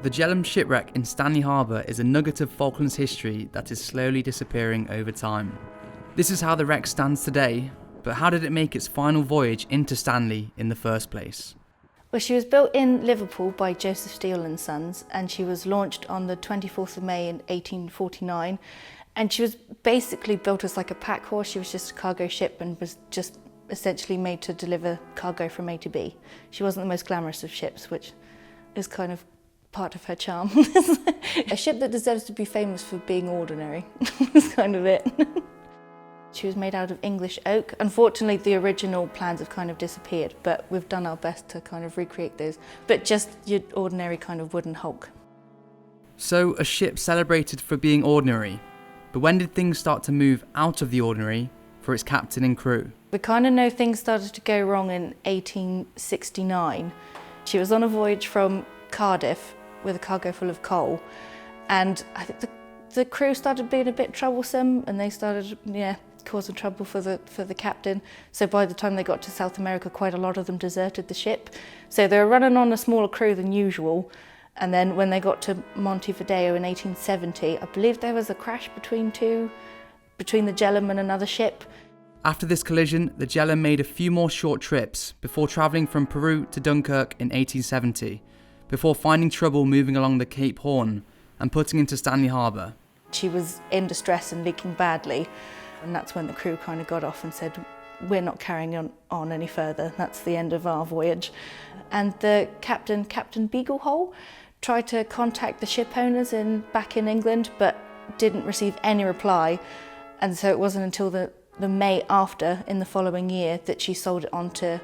The Jhelum shipwreck in Stanley Harbour is a nugget of Falklands history that is slowly disappearing over time. This is how the wreck stands today, but how did it make its final voyage into Stanley in the first place? Well, she was built in Liverpool by Joseph Steele and Sons, and she was launched on the 24th of May in 1849. And she was basically built as like a pack horse. She was just a cargo ship and was just essentially made to deliver cargo from A to B. She wasn't the most glamorous of ships, which is kind of part of her charm. A ship that deserves to be famous for being ordinary is kind of it. She was made out of English oak. Unfortunately, the original plans have kind of disappeared, but we've done our best to kind of recreate those. But just your ordinary kind of wooden hulk. So, a ship celebrated for being ordinary. But when did things start to move out of the ordinary for its captain and crew? We kind of know things started to go wrong in 1869. She was on a voyage from Cardiff with a cargo full of coal, and I think the crew started being a bit troublesome, and they started causing trouble for the captain. So by the time they got to South America, quite a lot of them deserted the ship. So they were running on a smaller crew than usual. And then when they got to Montevideo in 1870, I believe there was a crash between the Jhelum and another ship. After this collision, the Jhelum made a few more short trips before travelling from Peru to Dunkirk in 1870, before finding trouble moving along the Cape Horn and putting into Stanley Harbour. She was in distress and leaking badly, and that's when the crew kind of got off and said, we're not carrying on any further, that's the end of our voyage. And the Captain Beaglehole, tried to contact the ship owners back in England, but didn't receive any reply. And so it wasn't until the May after, in the following year, that she sold it on to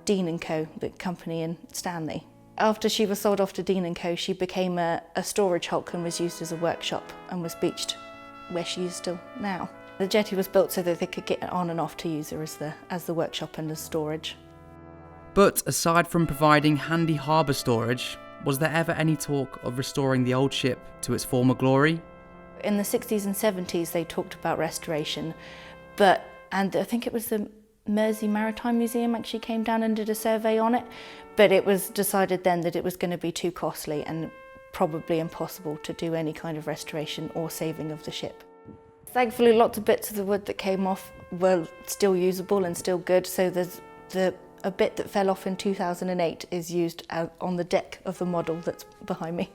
Dean & Co., the company in Stanley. After she was sold off to Dean & Co., she became a storage hulk and was used as a workshop and was beached where she is still now. The jetty was built so that they could get on and off to use her as the workshop and as storage. But aside from providing handy harbour storage, was there ever any talk of restoring the old ship to its former glory? In the 60s and 70s they talked about restoration, and I think it was the Maritime Museum actually came down and did a survey on it, but it was decided then that it was going to be too costly and probably impossible to do any kind of restoration or saving of the ship. Thankfully, lots of bits of the wood that came off were still usable and still good, so there's a bit that fell off in 2008 is used on the deck of the model that's behind me.